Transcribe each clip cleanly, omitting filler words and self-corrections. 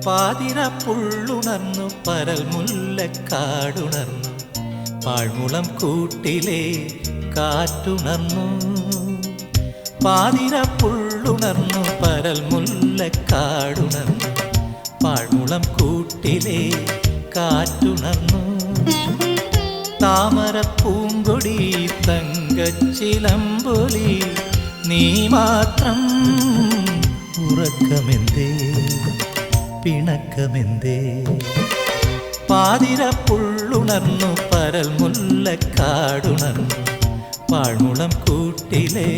പാതിര പുള്ളുണർന്നു പരൽ മുല്ലക്കാടുണർന്നു പാഴ്മുളം കൂട്ടിലെ കാറ്റുണർന്നു. പാതിര പുള്ളുണർന്നു പരൽ മുല്ലക്കാടുണർന്നു പാഴ്മുളം കൂട്ടിലെ കാറ്റുണർന്നു. താമര പൂങ്കൊടി തങ്കച്ചിലമ്പൊലി നീ മാത്രം ഉറക്കമെന്തേ പിണക്കമെന്തേ. പാതിര പുള്ളുണർന്നു പരൽ മുല്ലക്കാടുണർന്നു പാഴ്മുളം കൂട്ടിലെ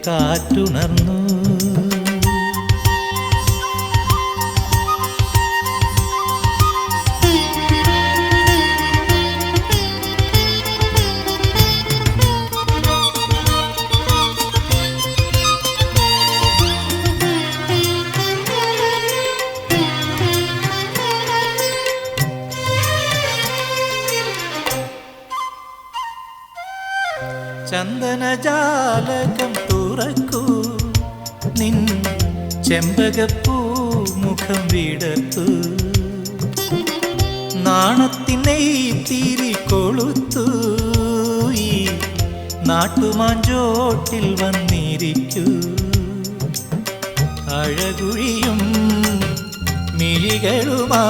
കാറ്റുണർന്നു. ചന്ദനജാലകം തുറക്കൂ നിൻ ചെമ്പകപ്പൂ മുഖം വിടർത്തു. നാണത്തിനെ തിരി കൊളുത്തു ഈ നാട്ടുമാഞ്ചോട്ടിൽ വന്നിരിക്കൂ. അഴകുഴിയും മിഴികളുമാ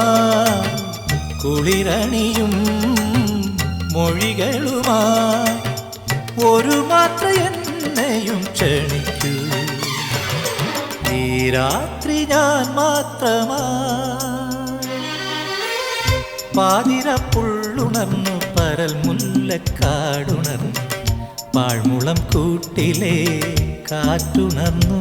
കുളിരണിയും മൊഴികളുമാ ഒരു മാത്ര എന്നെയും ക്ഷണിക്കൂ. ഈ രാത്രി ഞാൻ മാത്രമാ. പാതിര പുള്ളുണർന്നു പരൽ മുല്ലക്കാടുണർന്നു പാഴ്മുളം കൂട്ടിലെ കാറ്റുണർന്നു.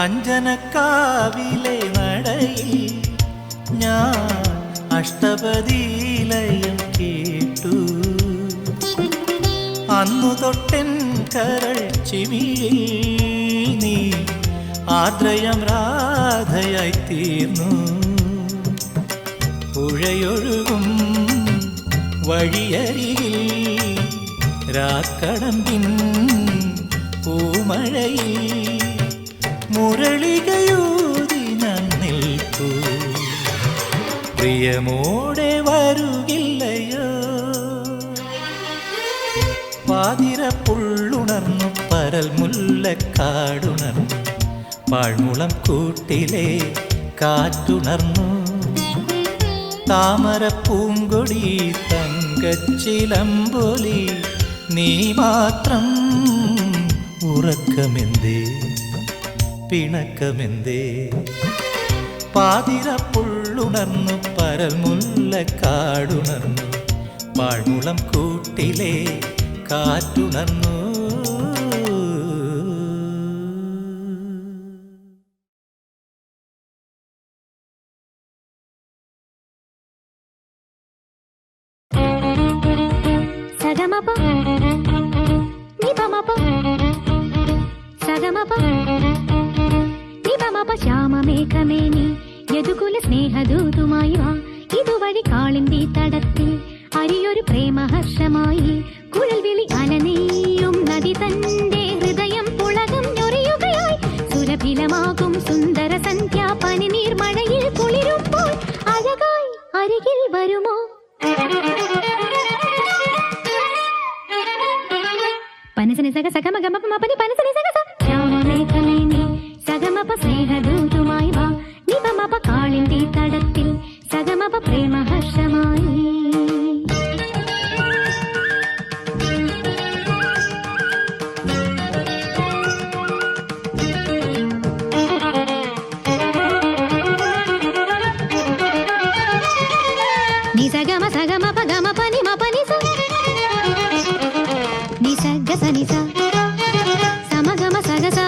അഞ്ജനക്കാവിലെ നടയിൽ ഞാൻ അഷ്ടപതിലയം കേട്ടു. അന്നു തൊട്ടൻ കരൾ ചിമിഴിൽ നീ ആർദ്രയം രാധയായി തീർന്നു. പുഴയൊഴുകും വഴിയരികിൽ രാക്കടമ്പിൻ പൂമഴയിൽ മുരളികയൂതി ഞാൻ നിൽക്കൂ. പ്രിയമോടെ വരുകില്ലയോ. പാതിര പുള്ളുണർന്നു പരൽ മുല്ലക്കാടുണർന്നു പാഴ്മുളം കൂട്ടിലെ കാറ്റുണർന്നു. താമര പൂങ്കൊടി തങ്കച്ചിലമ്പൊലി നീ മാത്രം ഉറക്കമെന്തേ പിണക്കമെന്തേ. പാതിര പുള്ളുണർന്നു പരൽ മുല്ലക്കാടുണർന്നു പാഴ്മുളം കൂട്ടിലെ കാറ്റുണർന്നു. ശ്യാമമേഘമേനി യദുകുല സ്നേഹദൂതുമായി വാ. ഇതുവഴി കാളിന്തി തടത്തിൽ അരിയൊരു പ്രേമഹർഷമായി കുഴൽ വിളി അലനെയ്യും നദി തന്റെ ഹൃദയം പുളകം ഞൊറിയുകയായി. സുരഭിലമാകും സുന്ദര സന്ധ്യ പനിനീർ മഴയിൽ കുളിരുമ്പോൾ അഴകായി അരികിൽ വരുമോ. പനസനി സഗ സഗമഗമ പനി പനസനി സഗ ശ്യാമമേഘമേനി സഗമപ സ്നേഹദൂതുമായി വാ. നിപമപ കാളിന്തി തടത്തിൽ സഗമപ പ്രേമഹർഷമായി. നി സഗമ സഗമപ ഗമ പനി മ പനി സ നി സഗ സനി സ സമഗമ സഗ സ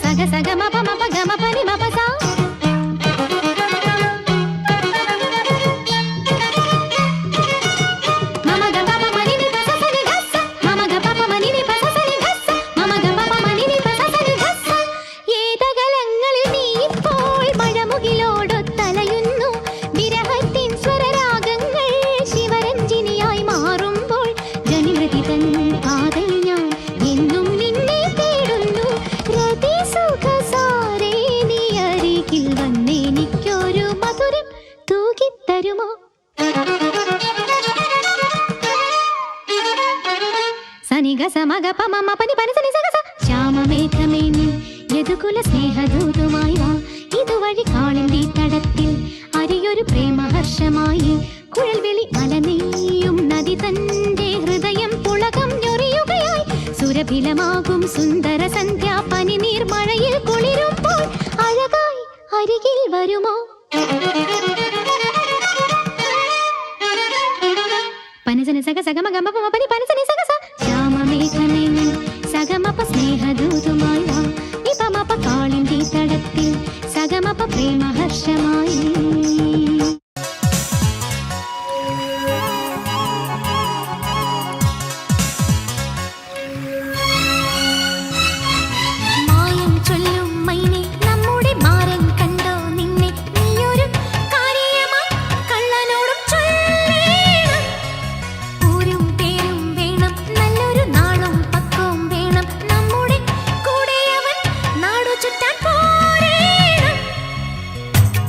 സഗ സഗ മപ മപ ഗമ പനി മപ സ മമ ഗ പപ മനി നി പ സ സ നി ധ സ മമ ഗ പപ മനി നി പ സ സ നി ധ സ മമ ഗ പപ മനി നി പ സ സ നി ധ സ ഏതകലങ്ങളിൽ നീ ഇപ്പോൾ മഴമുകിലോടൊത്തലയുന്നു വിരഹത്തിൻ സ്വരരാഗങ്ങൾ ശിവരഞ്ജിനിയായി മാറുമ്പോൾ ജനിമൃതി തൻ കാതൽ ഞാൻ എന്നും നിന്നെ തേടുന്നു രതിസുഖസാരേ നീ അരികിൽ വന്നെനിക്കൊരു മധുരം തൂകിത്തരുമോ സനിഗ സമഗ പമ പനി പനി സനി സഗ സ ശ്യാമമേഘമേ നീ യദുകുല സ്നേഹദൂതുമായി വാ ഇതുവഴി കാളിന്തി തടത്തിൽ അരിയൊരു പ്രേമഹർഷമായി കുഴൽവിളി അലനെയ്യും നദി തന്റെ ഹൃദയം പുളകം ഞൊറിയുകയായി സുരഭിലമാകും സുന്ദര സന്ധ്യ പനിനീർ മഴയിൽ കുളിരുമ്പോൾ അഴകായി അരികിൽ വരുമോ പനസന സഗ സഗമ ഗമ പമ പനി പനസനി സഗ സ ശ്യാമമേഘമേ നീ സഗമപ സ്നേഹദൂതുമായി വാ നിപമപ കാളിന്തി തടത്തിൽ സഗമപ പ്രേമഹർഷമായി മായം ചൊല്ലും മൈനെ നമ്മുടെ മാരൻ കണ്ടോ നിന്നെ നീയൊരു കാര്യമായി കള്ളനോടും ചൊല്ലേണം ഊരും പേരും വേണം നല്ലൊരു നാളും പക്കവും വേണം നമ്മുടെ കൂടെയവൻ നാടു ചുറ്റാൻ പോരേണം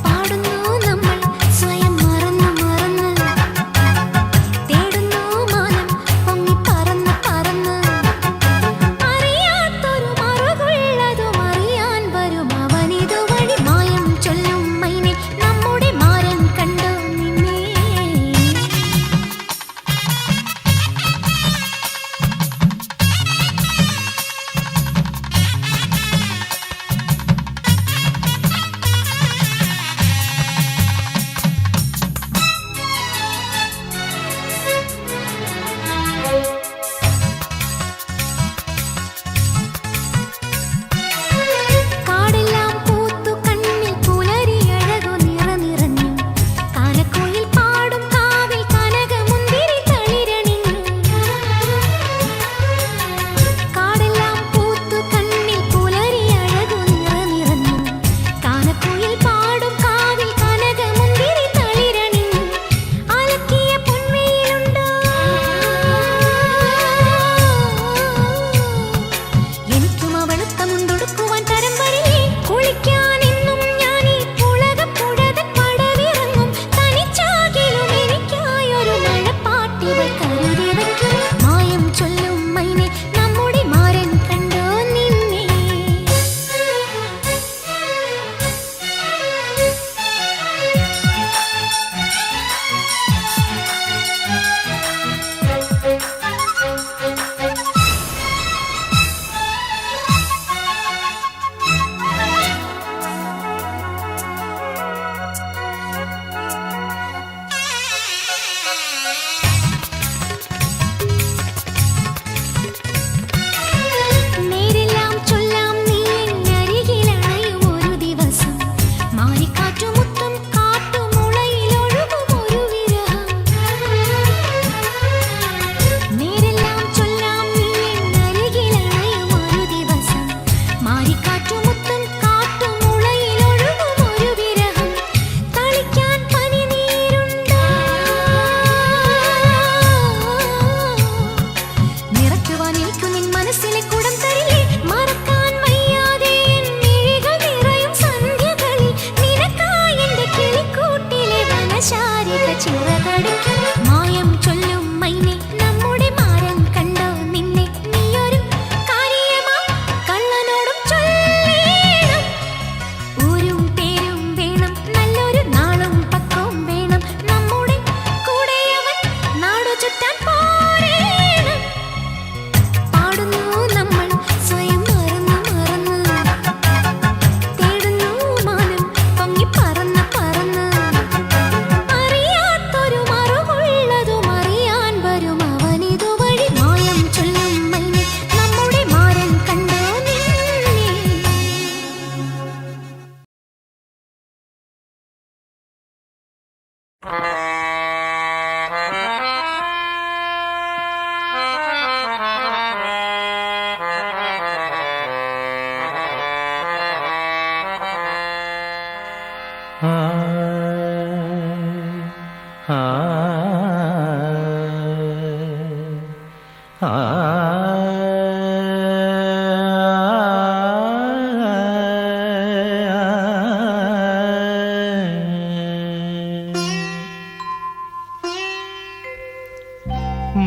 പാടുന്നു നമ്മൾ സ്വയം മറന്ന് മറന്ന് തേടുന്നു മാനം പൊങ്ങി പറന്ന് പറന്ന് അറിയാത്തൊരു മറുകുള്ളതും അറിയാൻ വരും അവനിതുവഴി മായം ചൊല്ലും മൈനെ നമ്മുടെ മാരൻ കണ്ടോ നിന്നെ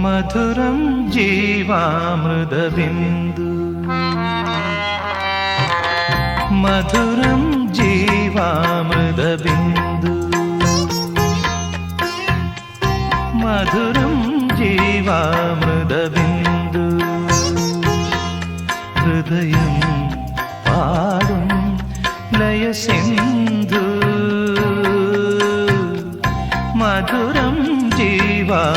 മധുരം ജീവാമൃതബിന്ദു മധുരം ജീവാമൃതബിന്ദു മധുരം ജീവാമൃതബിന്ദു ഹൃദയം പാടും ലയസിന്ധു മധുരം ജീവാമൃതബിന്ദു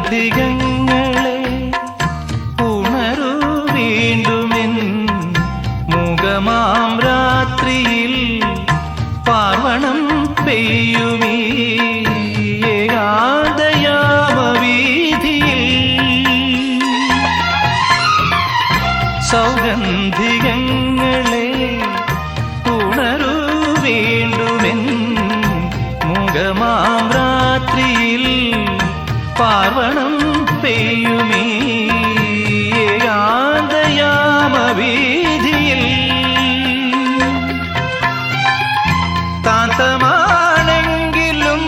സൗഗന്ധികങ്ങളെ ഉണരൂ വീണ്ടുമെൻ മുഖമാം രാത്രിയിൽ പാർവണം പെയ്യുമീ ഏകാന്തയാമവീഥിയിൽ സൗഗന്ധികങ്ങളെ ഉണരൂ വീണ്ടുമെൻ മുഖമാം രാത്രിയിൽ പാർവണം പെയ്യുമീ ഏകാന്തയാമവീഥിയിൽ താന്തമാണെങ്കിലും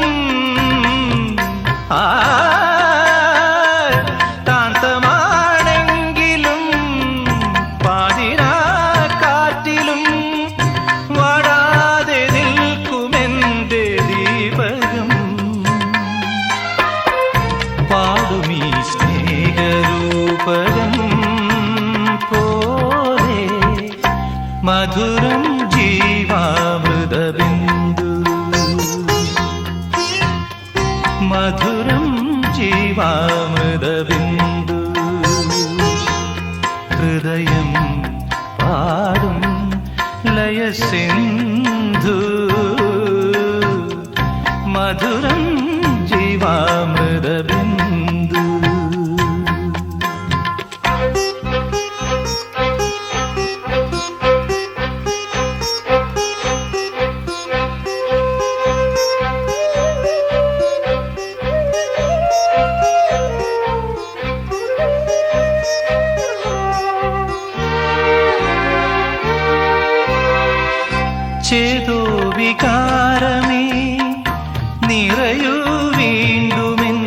താന്തമാണെങ്കിലും പാതിരാക്കാറ്റിലും വാടാതെ നിൽക്കുമെന്റെ ദീപകം പാടുമീ സ്നേഹരൂപകം പോലെ മധുരം ജീവാമൃതബിന്ദു മധുരം ജീവാമൃതബിന്ദു ഹൃദയം പാടും ലയസിന്ധു മധുരം ജീവാമൃതബിന്ദു ചേതോ വികാരമേ നിറയൂ വീണ്ടുമെൻ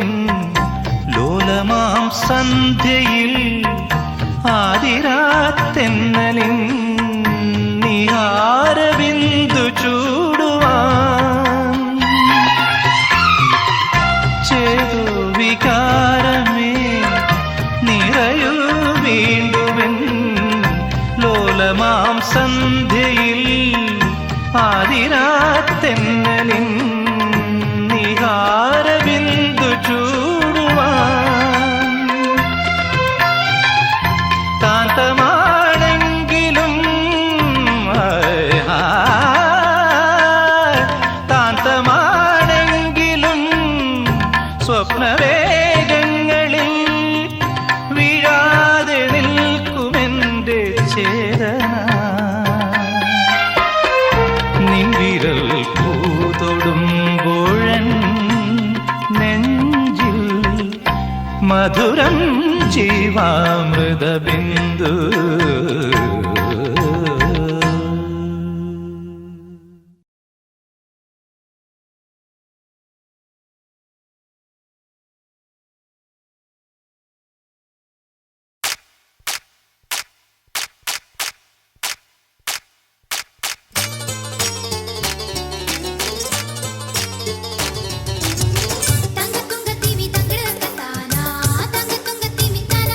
ലോലമാം സന്ധ്യയിൽ ആതിരാത്തെന്നലിൻ നിഹാരബിന്ദു ചൂടുവാൻ ചേതോ വികാരമേ നിറയൂ വീണ്ടുമെൻ ലോലമാം സന്ധ്യയിൽ ആതിരാത്തെന്നലിൻ നിഹാരബിന്ദു ചൂടുവാൻ താന്തമാണെങ്കിലും താന്തമാണെങ്കിലും സ്വപ്നവേഗങ്ങളിൽ വീഴാതെ നിൽക്കുമെന്റെ ചേതന നിൻവിരൽ പൂതൊടുമ്പോഴൻ നെഞ്ചിൽ മധുരം ജീവാമൃതബിന്ദു തങ്കത്തുങ്ക തിമി തങ്കട തത്താന തങ്കത്തുങ്ക തിമി തന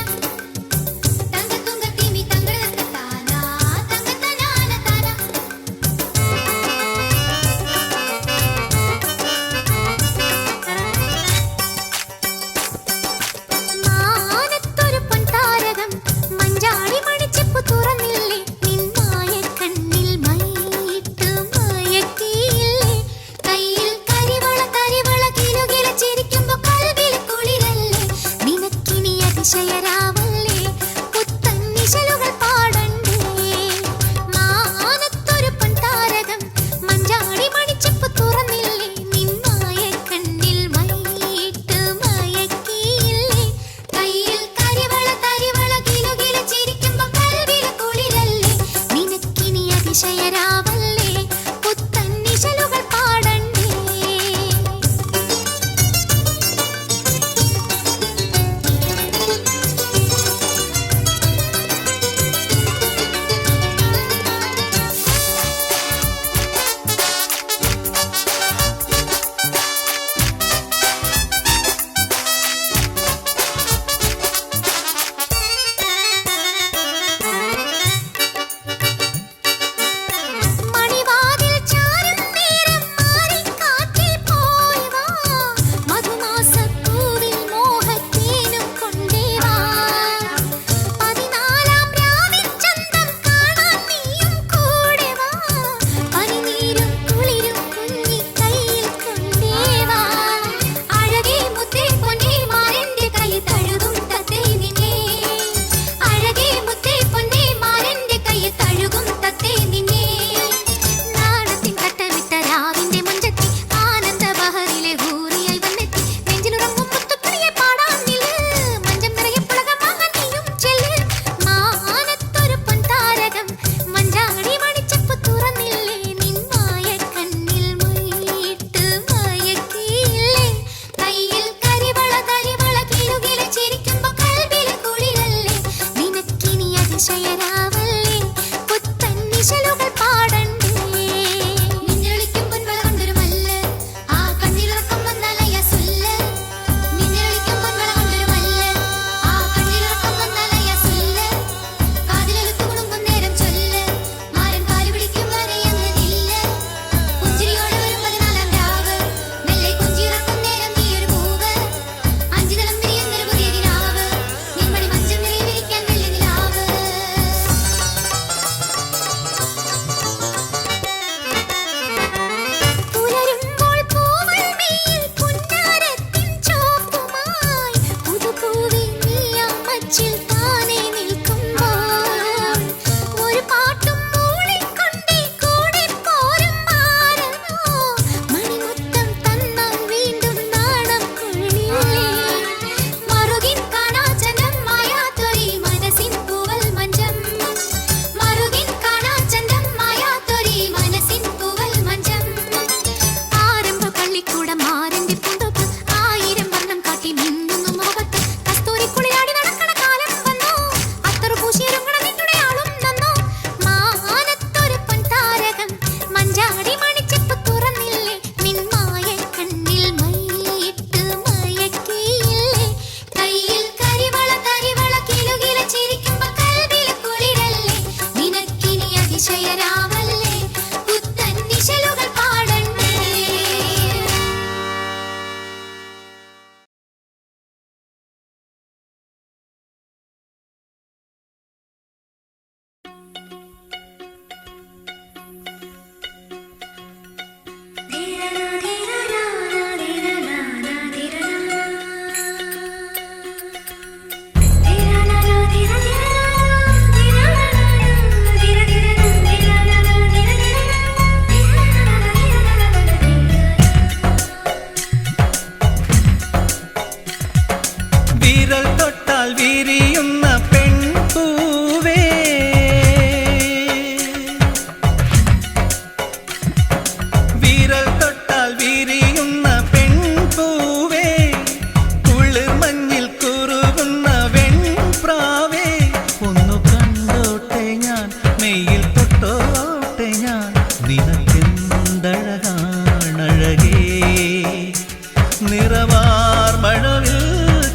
നിറവാർ മഴവിൽ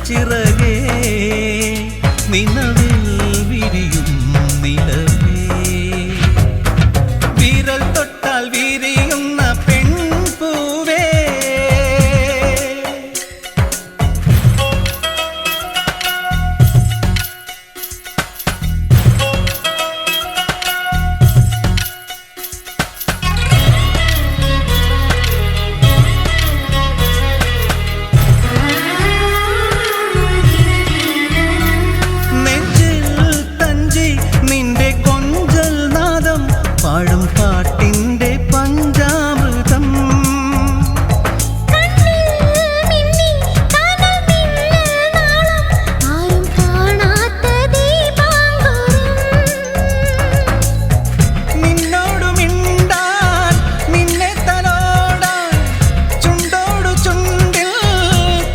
ചിറകേ നിലവിൽ വിരിയും നിലവേ വിരൽ തൊട്ടാൽ വിരിയുന്ന പെൺപൂവേ പാടും പാട്ടിന്റെ പഞ്ചാമൃതം നിന്നോടു മിണ്ടാൻ നിന്നെ തലോടാൻ ചുണ്ടോടു ചുണ്ടിൽ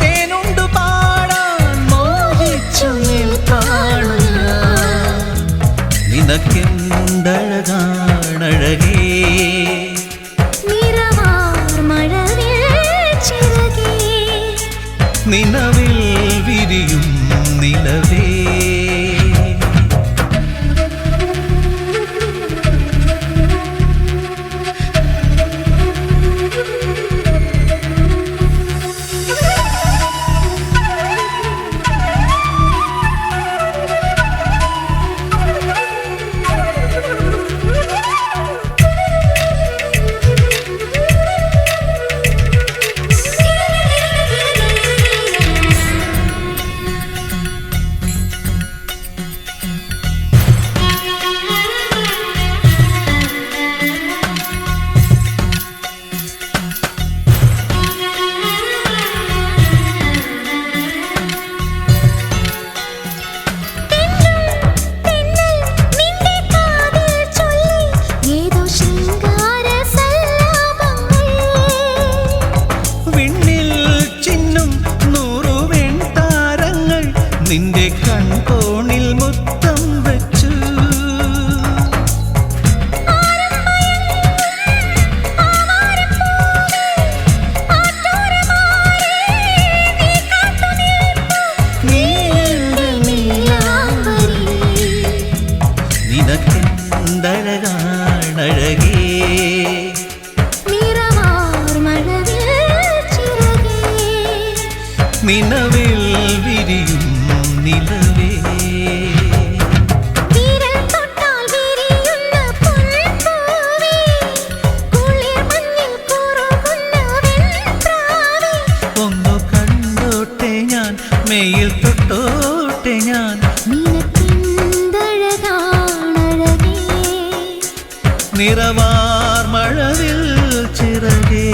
തേനുണ്ടു പാടാൻ മോഹിച്ചു നിൽക്കാണുക നിനക്കെന്തഴകാണഴകേ നിലവിൽ വിരിയും നിലവേ നിന്റെ കൺകോണിൽ മുത്തം വെച്ചു നിനക്കെന്തഴകാണഴകേ നിലവിൽ വിരിയും നിലവേ ഒന്നു കണ്ടോട്ടെ ഞാൻ മെയിൽ തൊട്ടോട്ടെ ഞാൻ നിറവാർ മഴവിൽ ചിറകേ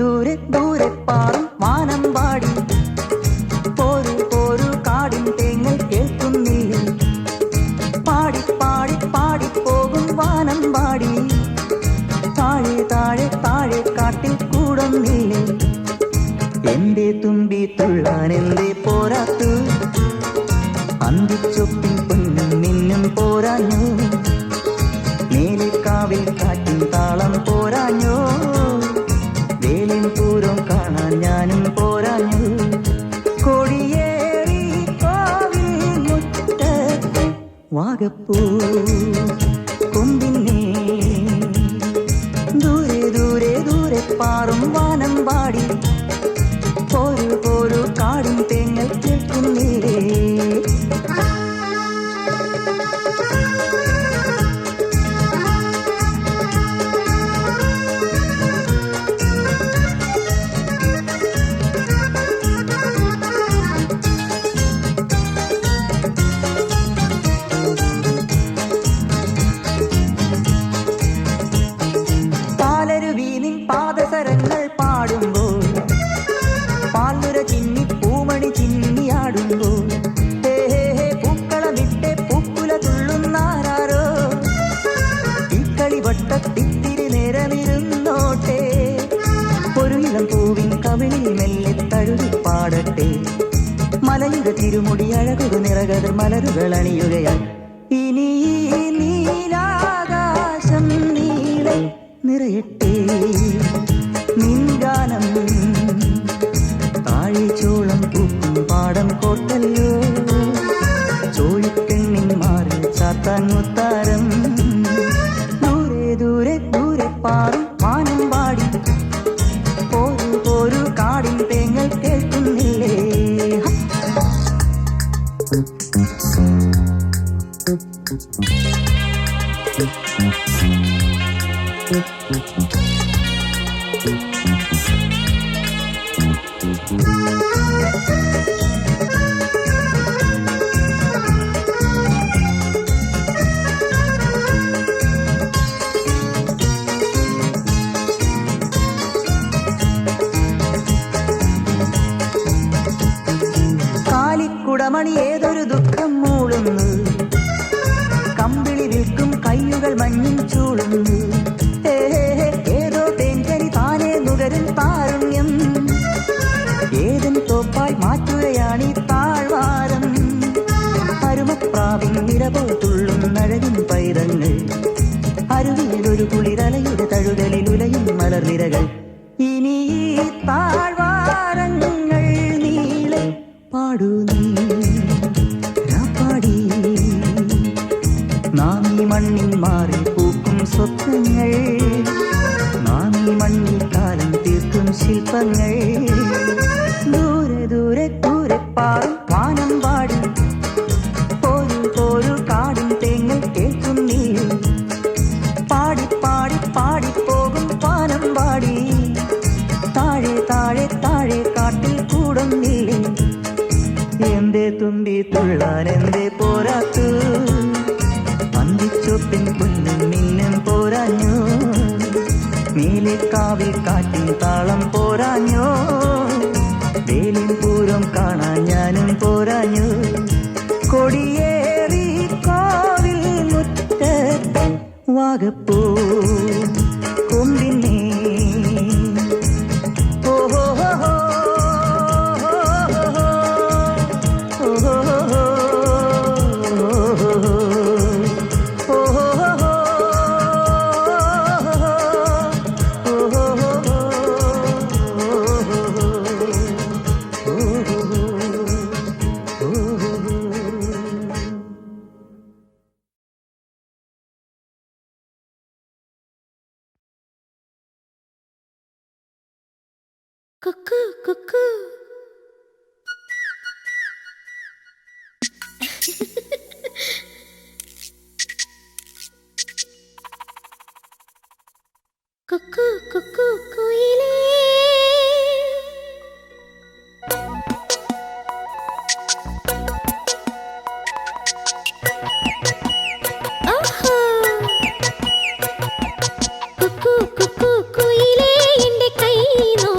ദൂരെ ദൂരെ പാറും വാനം പാടി പോരു പോരു കാടിൻ തേങ്ങൽ കേൾക്കുന്നില്ലേ പാടി പാടി പാടി പോകും വാനം പാടി താഴെ താഴെ താഴെ കാട്ടിൽ കൂടുന്നില്ലേ എന്റെ തുമ്പി തുള്ളാൻ എന്തേ പോരാത്തു അന്തിച്ചൊപ്പിൻ പൊന്നും നിന്നും പോരാഞ്ഞു മേലിക്കാവിൽ കാറ്റും താളം പോരാഞ്ഞോ വേലിൻ പൂരം കാണാൻ ഞാനും പോരാഞ്ഞു കൊടിയേറി കോവിൽ മുറ്റത്ത് വാഗപ്പൂ കൊമ്പിന്നേ ദൂരെ ദൂരെ ദൂരെ പാറും വാനം പാടി പോരു പോരു കാടും തേങ്ങൽ കേൾക്കുന്നില്ലേ പാലരുവീനിൻ പാദസരങ്ങൾ പാടുമ്പോൾ പാലുര ചിന്നി പൂമണി ചിന്നിയാടുമ്പോൾ പൂക്കളമിട്ട് പൂക്കുല തുള്ളുന്നാരോ ഈ കളിവട്ടത്തിത്തിരി നേരമിരുന്നോട്ടെ ഒരു ഇളം പൂവിൻ കവിളിൽ മെല്ലെ തഴുകി പാടട്ടെ മലയുടെ തിരുമുടി അഴകുക നിറകതിർ മലരുകൾ അണിയുകയാൽ ഇനി ഈ നീലാകാശം നീളെ നിറയട്ടെ നിൻഗാനം താഴിച്ചോളം പൂക്കും പാടം കോട്ടല്ലോ ചോഴിക്കെണ്ണിൻ മാറി ചാത്താൻ മുത്താരം ദൂരെ ദൂരെ ദൂരെ പാറും വാനം പാടി പോരു പോരു കാടിൻ തേങ്ങൽ കേൾക്കുന്നില്ലേ കാലിക്കുടമണി ഏതൊരു ദുഃഖം മൂളുന്നു കമ്പിളി വിൽക്കും കയ്യുകൾ മഞ്ഞിൽ ചൂളുന്നു ഏതോ തേൻകരി താനേ നുകരും താരുണ്യം ഏതൻ തോപ്പായി മാറ്റുകയാണീ താഴ്വാരം അരുമപ്രാവിൻ നിരപോ തുള്ളും നഴകിൻ പൈതങ്ങൾ അരുവിയിലൊരു കുളിരലയുടെ തഴുകലിൽ ഉലയും മലർനിരകൾ ഇനി ഈ താഴ്വാരങ്ങൾ നീളെ പാടൂ നീ പാടി നാം ഈ മണ്ണിൽ മാറി പൂക്കും സ്വപ്നങ്ങൾ നാം ഈ മണ്ണിൽ കാലം തീർക്കും ശില്പങ്ങൾ ദൂരെ ദൂരെ ദൂരെ പാറും വാനം പാടി പോരു പോരു കാടും തേങ്ങൽ കേൾക്കുന്നീ പാടി പാടി പാടി പോകും വാനം പാടി താഴെ താഴെ താഴെ കാട്ടിൽ കൂടുന്നില്ലേ എന്തേ തുമ്പി തുള്ളാൻ എന്തേ പോരാത്തു അന്തിച്ചൊപ്പിൻ പൊന്നും മിന്നും പോരാഞ്ഞോ നീലിക്കാവിൽ കാറ്റിൻ താളം പോരാഞ്ഞോ വേലിൻ പൂരം കാണാൻ ഞാനും പോരാഞ്ഞു കൊടിയേറി കോവിൽ മുറ്റത്ത് വാഗപ്പൂ കൊമ്പിന്നേ ഓഹോ കുക്കു കുക്കു കുക്കു കുക്കു കുയിലേ ഓഹോ കുക്കു കുക്കു കുയിലേ എൻ്റെ കൈ നോ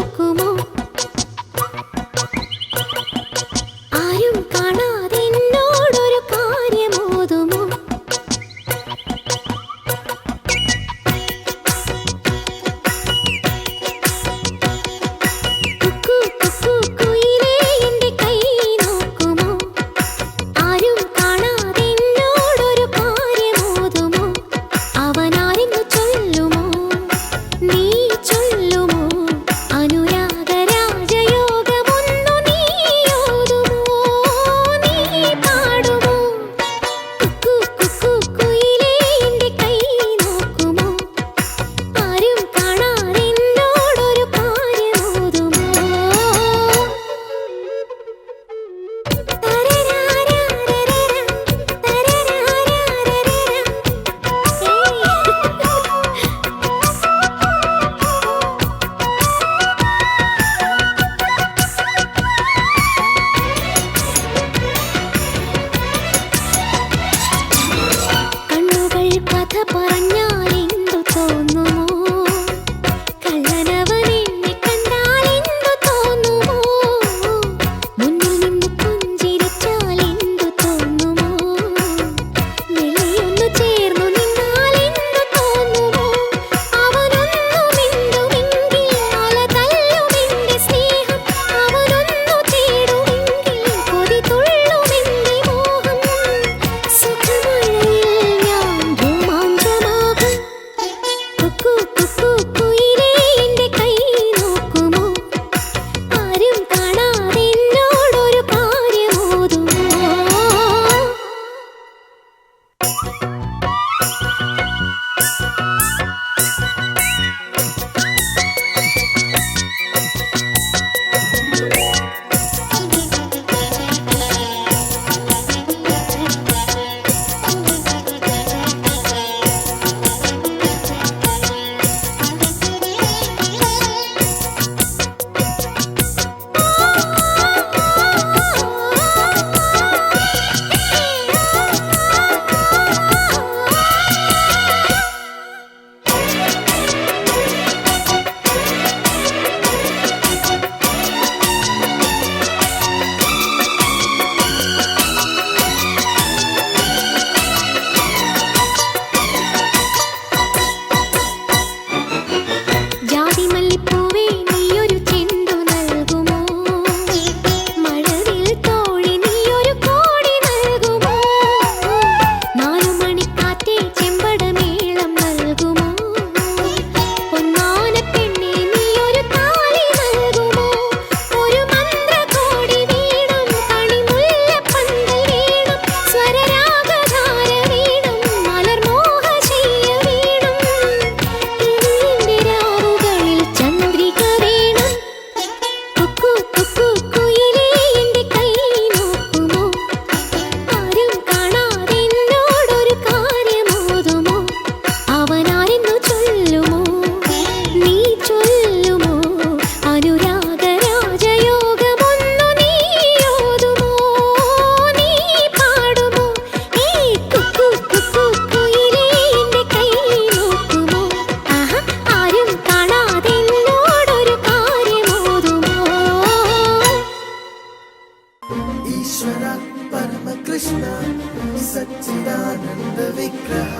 सच्चिदानन्द विग्रह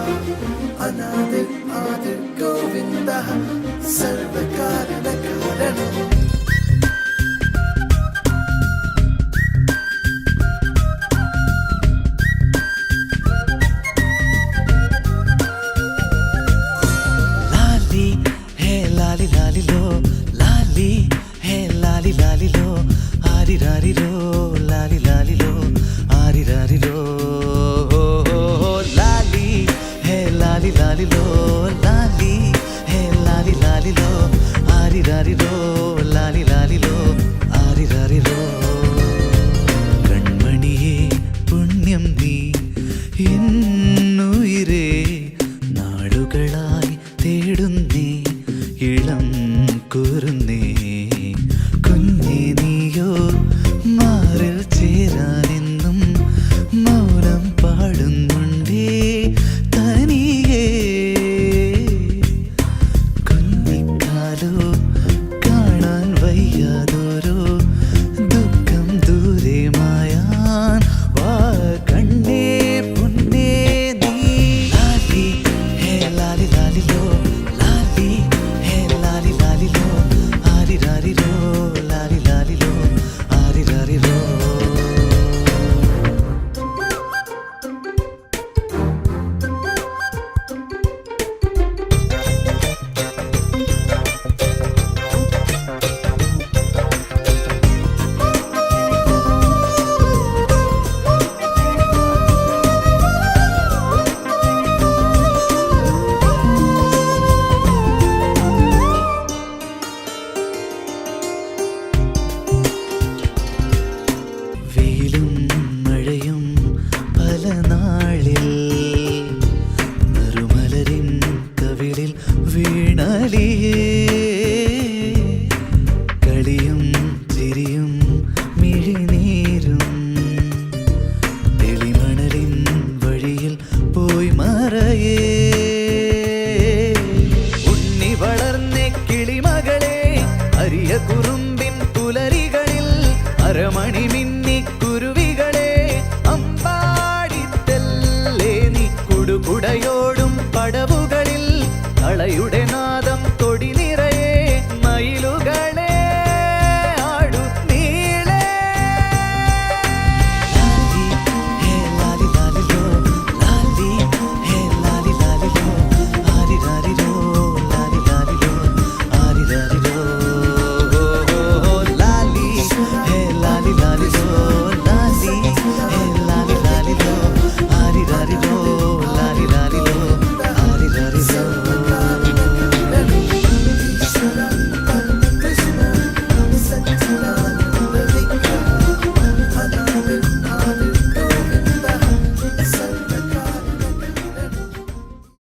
अनादिर् आदिर् गोविन्दः सर्वकारणकारणः കൺമണിയേ പുണ്യം നീ എന്നുയിരേ നാടുകളായി തേടുന്നേ ഇളം കുറുന്നേ കുഞ്ഞേ നീയോ മാറിൽ ചേരാനെന്നും മൗനം പാടുന്നുണ്ടേ തനിയേ കുഞ്ഞിക്കാലോ കാണാൻ വയ്യാതോരോ ദുഃഖം ദൂരെ മായാൻ വാ കണ്ണേ പൊന്നേ നീ ലാലി ഹേ ലാലി ലാലിലോ ലാലി ഹേ ലാലി ലാലിലോ ആരിരാരിലോ ലാലി ലാലിലോ ആരിരാരിലോ വെയിലും മഴയും പല നാളിൽ നറുമലരിൻ കവിളിൽ വീണലിയേ കളിയും ചിരിയും മിഴിനീരും തെളിമണലിൻ വഴിയിൽ പോയി മറയേ ഉണ്ണി വളർന്ന കിളിമകളെ അരിയ കുറുമ്പിൻ പുലരികളിൽ അരമണി മിന്നി കുരുവികളെ അമ്പാടിത്തല്ലേ നീ കുടുകുടയോടും പടവുകളിൽ കളയുടെ നാദം തൊടി നിറയെ മയിലുകളെ ആടു നീളെ ലാലി ഹേ ലാലി ലാലിലോ ലാലി ഹേ ലാലി ലാലിലോ ആരിരാരിലോ ലാലി ലാലിലോ ആരിരാരിലോ ലാലി ഹേ ലാലി ലാലിലോ ലാലി ഹേ ലാലി ലാലിലോ ആരിരാരിലോ ലാലി ലാലിലോ ആരിരാരിലോ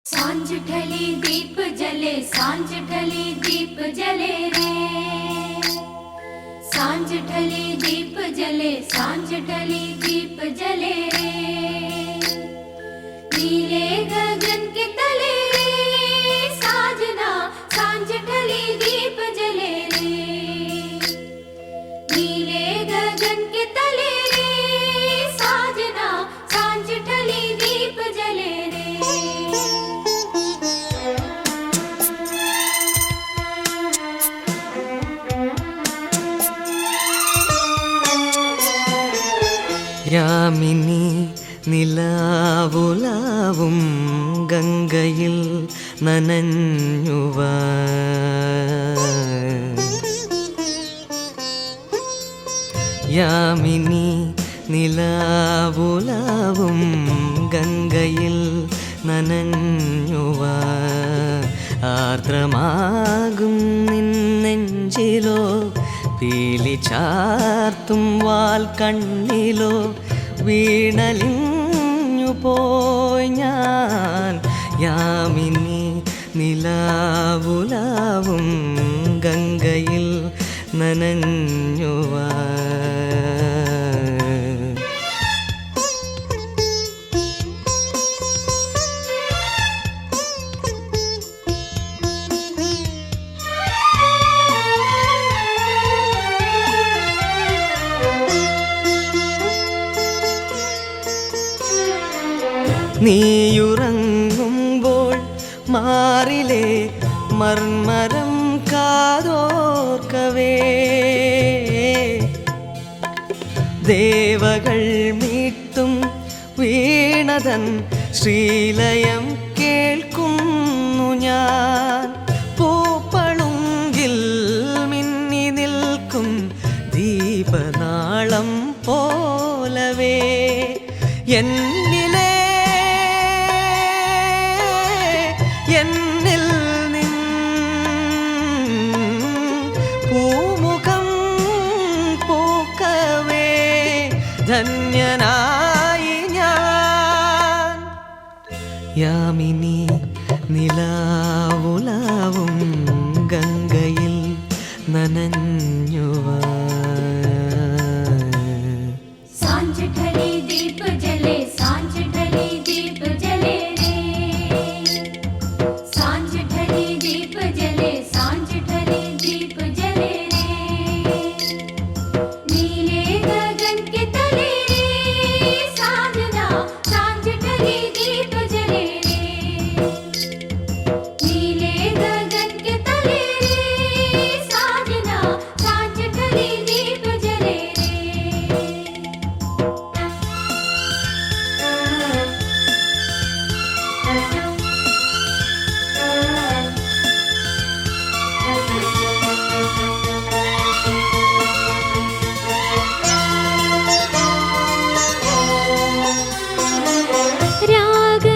सांझ ढली दीप जले सांझ ढली दीप जले रे सांझ ढली दीप जले सांझ ढली दीप जले रे नीले गगन के तले रे साजना सांझ ढली दीप जले रे नीले गगन के तले रे साजना सांझ ढली दीप जले रे യാമിനി നിലാവുലാവും ഗംഗയിൽ നനഞ്ഞുവ യാമിനി നിലാവുലാവും ഗംഗയിൽ നനഞ്ഞുവ ആർദ്രമാകും നിന്നെഞ്ചിലോ പീലി ചാർത്തും വാൽ കണ്ണിലോ വീണലിഞ്ഞു പോയി ഞാൻ യാമിനി നിലാവുലാവും ഗംഗയിൽ നനഞ്ഞുവ നീയുറങ്ങുമ്പോൾ മാറിലെ മർമരം കാതോർക്കവേ ദേവകൾ മീട്ടും വീണതൻ ശ്രീലയം കേൾക്കുന്നു ഞാൻ പൂപ്പളുങ്കിൽ മിന്നി നിൽക്കും ദീപനാളം പോലവേ എന്നിലെ എന്നിൽ നിൻ പൂമുഖം പൂക്കവേ ധന്യനായി ഞാൻ യാമിനി നിലാവുലാവും ഗംഗയിൽ നനഞ്ഞുവാ सांझ ढले दीप जले सांझ ढले दीप जले रे सांझ ढले दीप जले सांझ ढले दीप जले रे नीले गगन के तले रे साजना सांझ ढले दीप जले रे नीले गगन के तले रे साजना सांझ ढले दीप जले रे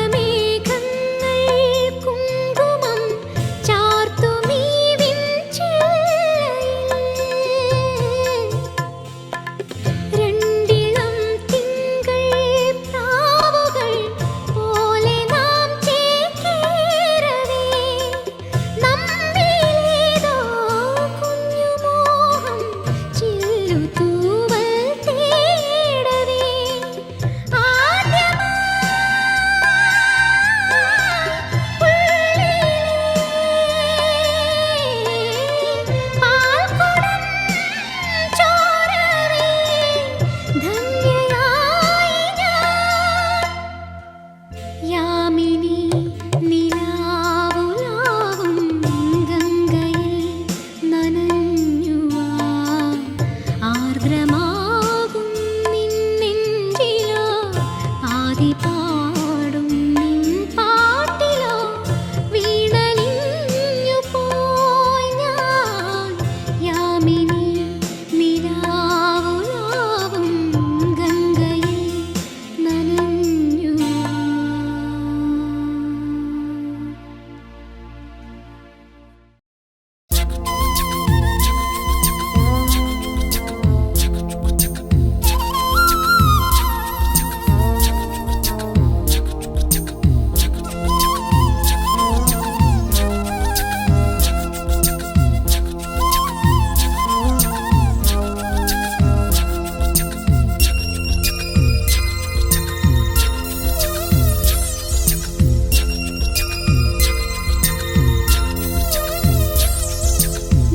രാഗമേഘങ്ങൾ കുങ്കുമം ചാർത്തുമീ വിൺചില്ലയിൽ രണ്ടിളം തിങ്കൾ പ്രാവുകൾ പോലെ നാം ചേക്കേറവേ നമ്മിലേതോ കുഞ്ഞുമോഹം ചില്ലുതൂവൽ തേടവേ യാമിനി നിലാവുലാവും ഗംഗയിൽ നനഞ്ഞുവാ ആർദ്രമാകും നിൻ നെഞ്ചിലോ ആദിപാടും നിൻ പാട്ടിലോ വീണലിഞ്ഞു പോയി ഞാൻ യാമിനി നിലാവുലാവും ഗംഗയിൽ നനഞ്ഞുവാ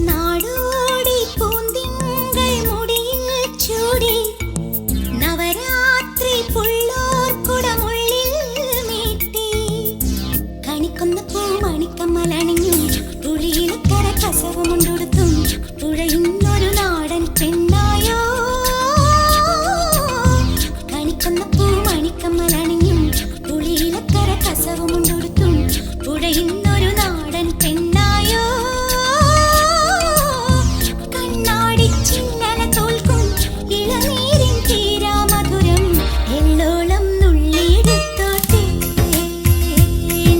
നാടോടി പൂന്തിങ്കൾ മുടിയിൽ ചൂടി നവരാത്രി പുള്ളോർക്കുടമുള്ളിൽ മീട്ടി കണിക്കൊന്ന പൂമണിക്കമ്മലണിഞ്ഞു പുഴിയിലക്കര കസവുമുണ്ടെടുത്തും പുഴയുന്നൊരു നാടൻ പെണ്ണായോ കണിക്കൊന്ന പൂമണിക്കമ്മലണിഞ്ഞു പുഴിയിലക്കര കസവുമുണ്ടെടുത്തും പുഴയുന്നൊരു നാടൻ പെണ്ണായോ കണ്ണാടി ചിന്നല തോൽക്കും ഇളനീരിൻ തീരാമധുരം എള്ളോളം നുള്ളിയെടുത്തോട്ടെ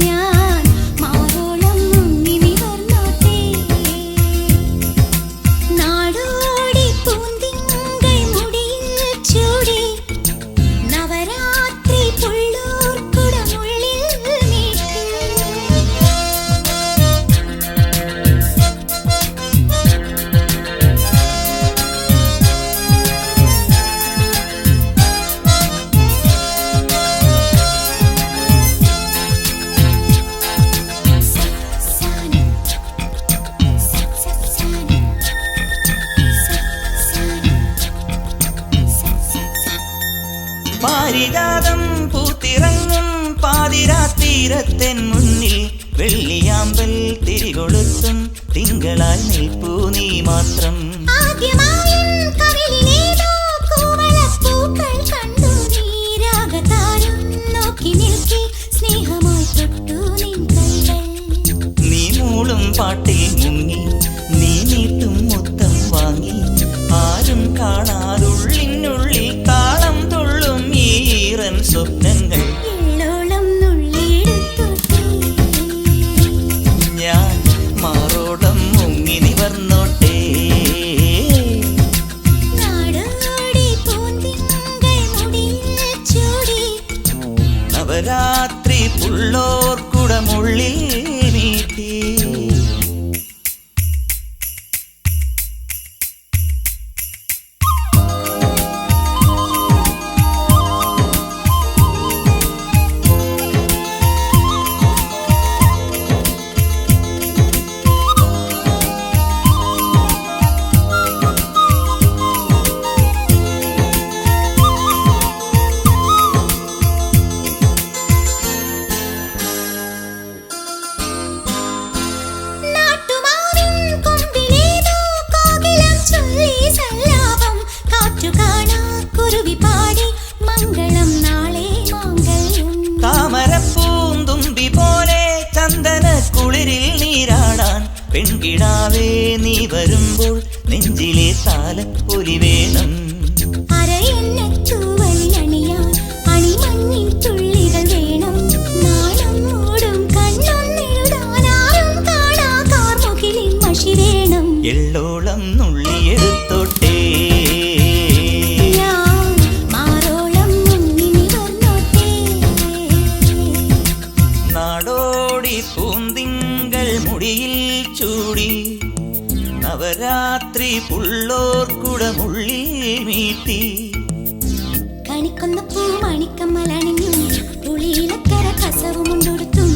ഞാൻ മാറോളം മുങ്ങി നിവർന്നോട്ടെ നാടോടി പൂന്തിങ്കൾ മുടിയിൽ ചൂടി നവരാത്രി പുള്ളോർക്കുടമുള്ളിൽ മീട്ടി പാരിജാതം പൂത്തിറങ്ങും പാതിരാത്തീരത്തെൻ മുന്നിൽ വെള്ളിയാമ്പൽ തിരികൊളുത്തും തിങ്കളായി നിൽപ്പൂ നീ മാത്രം. ആദ്യമായും കവിളിലേതോ കൂവളപ്പൂക്കൾ കണ്ടു നീ രാഗതാരം നോക്കി നിൽക്കി സ്നേഹമായി തൊട്ടു നിൻ കൈകൾ. നീ മൂളും പാട്ടിൽ മുങ്ങി നീ നീട്ടും മുത്തം വാങ്ങി ആരും കാണാതുള്ളിനുള്ളിൽ താളം തുള്ളും ഈറൻ സ്വപ്നങ്ങൾ എള്ളോളം നുള്ളിയെടുത്തോട്ടെ ഞാൻ മാറോളം മുങ്ങി നിവർന്നോട്ടെ. നാടോടി പൂന്തിങ്കൾ മുടിയിൽ ചൂടി നവരാത്രി പുള്ളോർക്കുടമുള്ളിൽ നീട്ടി. നാട്ടുമാവിൻ കൊമ്പിലേതോ കോകിലം ചൊല്ലി സല്ലാപം കാറ്റു കാണാ കുരുവി പാടി മംഗളം നാളെ മാംഗല്യം. താമരപ്പൂന്തുമ്പി പോലെ ചന്ദന കുളിരിൽ നീരാടാൻ പെൺകിടാവേ നീ വരുമ്പോൾ നെഞ്ചിലെ താലപ്പൊലി വേണം. അരയെണ്ണത്തൂവലിലണിയാൻ അണിമഞ്ഞിൻ തുള്ളികൾ വേണം. നാണം മൂടും കണ്ണൊന്നെഴുതാനാരും കാണാ കാർമുകിലിൻ മഷി വേണം. എള്ളോളം നുള്ളിയെടുത്തോട്ടെ ഞാൻ മാറോളം മുങ്ങി നിവർന്നോട്ടെ. നാടോടി പൂന്തിങ്കൾ മുടിയിൽ ചൂടി നവരാത്രി പുള്ളോർക്കുടമുള്ളിൽ മീട്ടി. കണിക്കൊന്ന പൂ മണിക്കമ്മലണിഞ്ഞും പുളിയിലക്കര കസവുമുണ്ടൊടുത്തും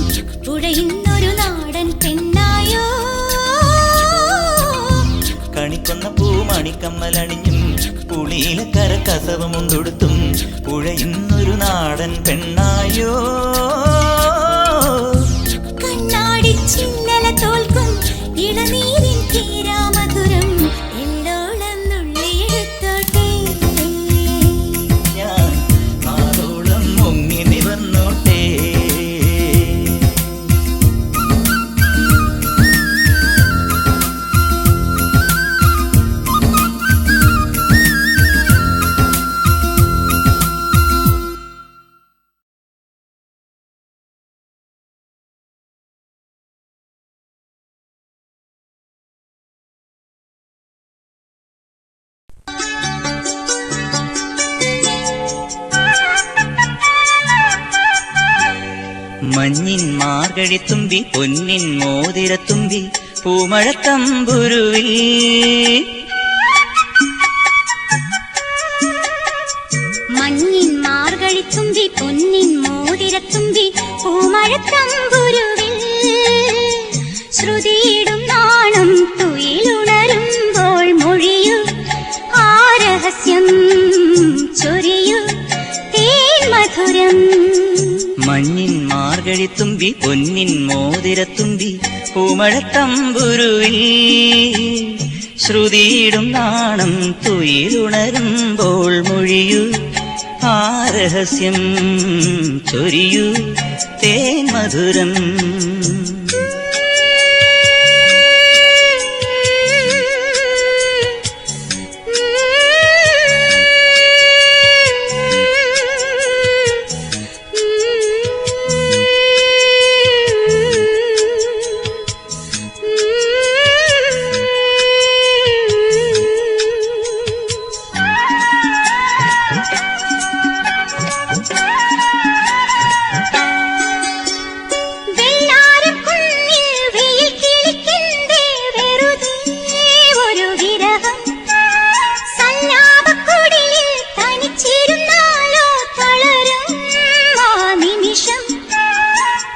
പുഴയുന്നൊരു നാടൻ പെണ്ണായോ. കണിക്കൊന്ന പൂമണിക്കമ്മലണിഞ്ഞും പുളിയിലക്കര കസവമുണ്ടൊടുത്തും പുഴയുന്നൊരു നാടൻ പെണ്ണായോ. കണ്ണാടി ചിന്നല തോൽക്കും ഇളനീരിൻ തീരാമധുരം എള്ളോളം നുള്ളിയെടുത്തോട്ടെ ഞാൻ നാടോളം മുങ്ങി നിവർന്നോട്ടെ. മഞ്ഞിൻ മാർഗഴിത്തുമ്പി പൊന്നിൻ മോതിരത്തുമ്പി പൂമഴത്തമ്പുരുവിൽ മഞ്ഞിൻ മാർഗഴിത്തുമ്പി പൊന്നിൻ മോതിരത്തുമ്പി പൂമഴത്തമ്പുരുവിൽ ശ്രുതിയിടും നാണം തുയിലുണരുമ്പോൾ മൊഴിയു ആ രഹസ്യം ചൊരിയു തേൻ മധുരം. മഞ്ഞിൻ മാർഗഴിത്തുമ്പി പൊന്നിൻ മോതിരത്തുമ്പി പൂമഴത്തമ്പുരുവിൽ ശ്രുതിയിടും നാണം തുയിലുണരുമ്പോൾ മൊഴിയു ആ രഹസ്യം ചൊരിയു തേൻ മധുരം.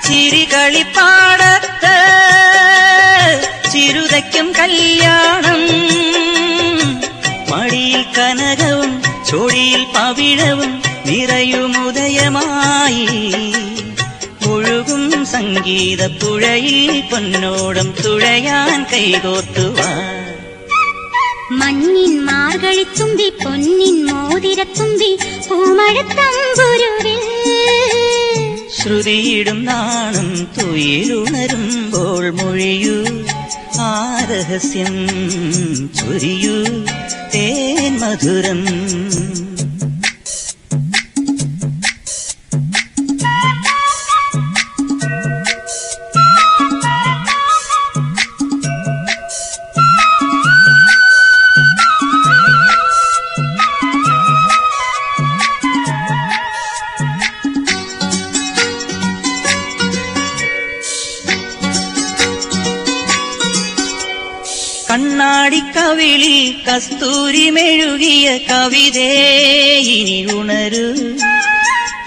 ചിരികളിപ്പാടത്ത് ചിരുതയ്ക്കും കല്യാണം, മടിയിൽ കനകവും ചൊടിയിൽ പവിഴവും നിറയുമുദയമായി ഒഴുകും സംഗീത പുഴയിൽ പൊന്നോടം തുഴയാൻ കൈകോർത്തുവാ. മഞ്ഞിൻ മാർഗഴിത്തുമ്പി പൊന്നിൻ മോതിരത്തുമ്പി പൂമഴത്തമ്പുരുവിൽ ശ്രുതിയിടും നാണം തുയിലുണരുമ്പോൾ മൊഴിയൂ ആ രഹസ്യം ചൊരിയൂ തേൻ മധുരം. കണ്ണാടിക്കവിളിൽ കസ്തൂരി മെഴുകിയ കവിതേ ഇനി ഉണരൂ.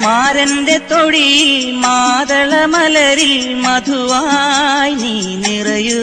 മാരന്റെ തൊടിയിൽ മാതളമലരിൽ മധുവായി നീ നിറയൂ.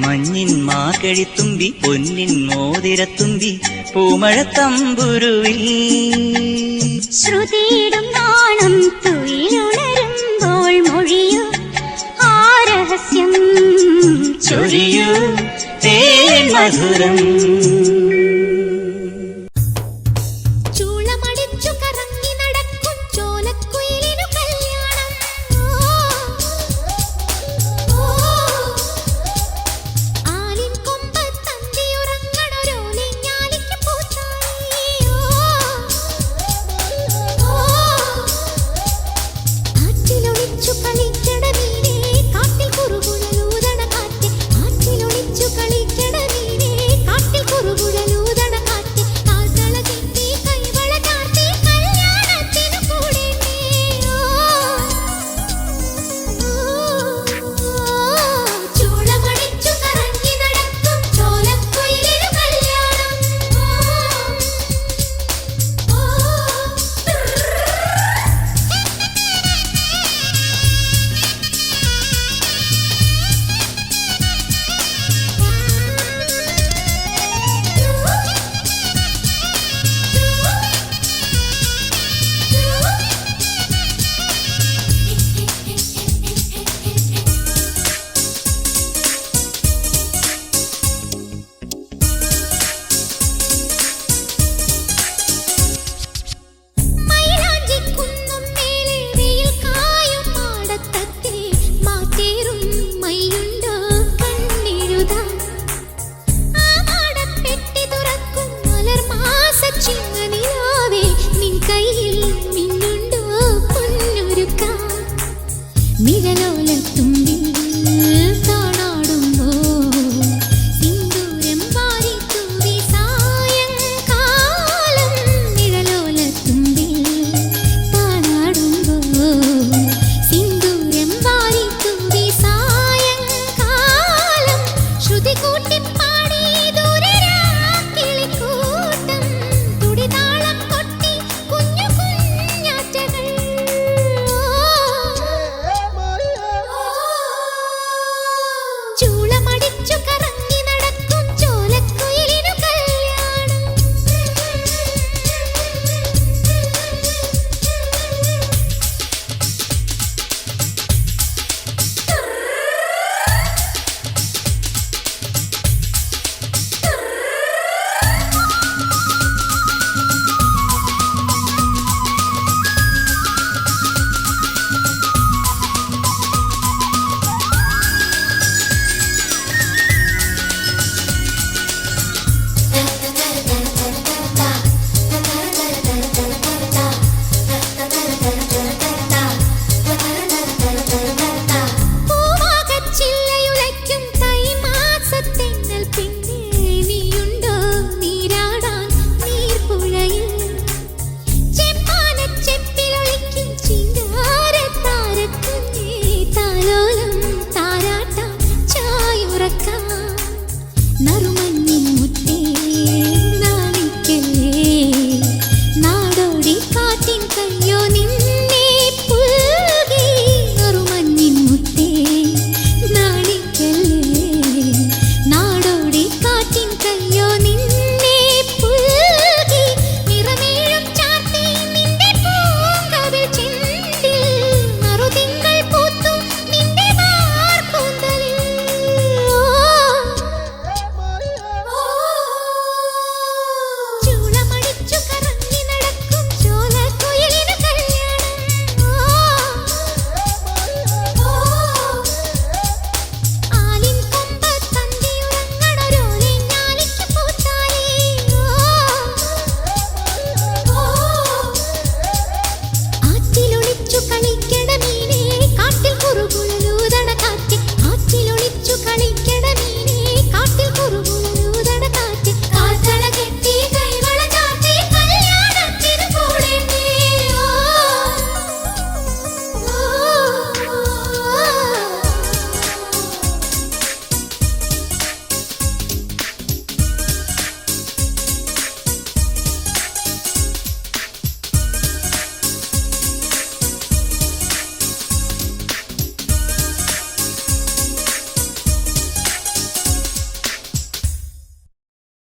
മഞ്ഞിൻ മാർഗഴിത്തുമ്പി പൊന്നിൻ മോതിരത്തുമ്പി പൂമഴത്തമ്പുരുവിൽ ശ്രുതിയിടും നാണം തുയിലുണരുമ്പോൾ മൊഴിയൂ ആ രഹസ്യം ചൊരിയൂ തേൻ മധുരം. ചൂളമടിച്ചു കറങ്ങി നടക്കും ചോലക്കുയിലിനു കല്യാണം. ആലിൻ കൊമ്പത്തന്തിയുറങ്ങണൊരോലിഞ്ഞാലിക്ക് പൂത്തായി. ആറ്റിലൊളിച്ചു കളിക്കണ മീനേ കാട്ടിൽ കുറുകുഴലൂതണ കാറ്റ്. ആറ്റിലൊളിച്ചു കളിക്കണ മീനേ കാട്ടിൽ കുറുകുഴലൂതണ കാറ്റ്. കാൽത്തള ചുറ്റി കൈവള ചാർത്തി കല്യാണത്തിനു കൂടേണ്ടേ. ചൂളമടിച്ചു കറങ്ങി നടക്കും ചോലക്കുയിലിനു കല്യാണം. മയിലാഞ്ചിക്കുന്നും മേലെ വെയിൽ കായും മാടത്തത്തെ മാറ്റേറും മയ്യുണ്ടോ കണ്ണെഴുതാൻ. ആ മാടപ്പെട്ടി തുറക്കും മലർമാസ ചിങ്ങനിലാവേ നിൻ കയ്യിൽ മിന്നുണ്ടോ പൊന്നൊരുക്കാൻ. നിഴലോല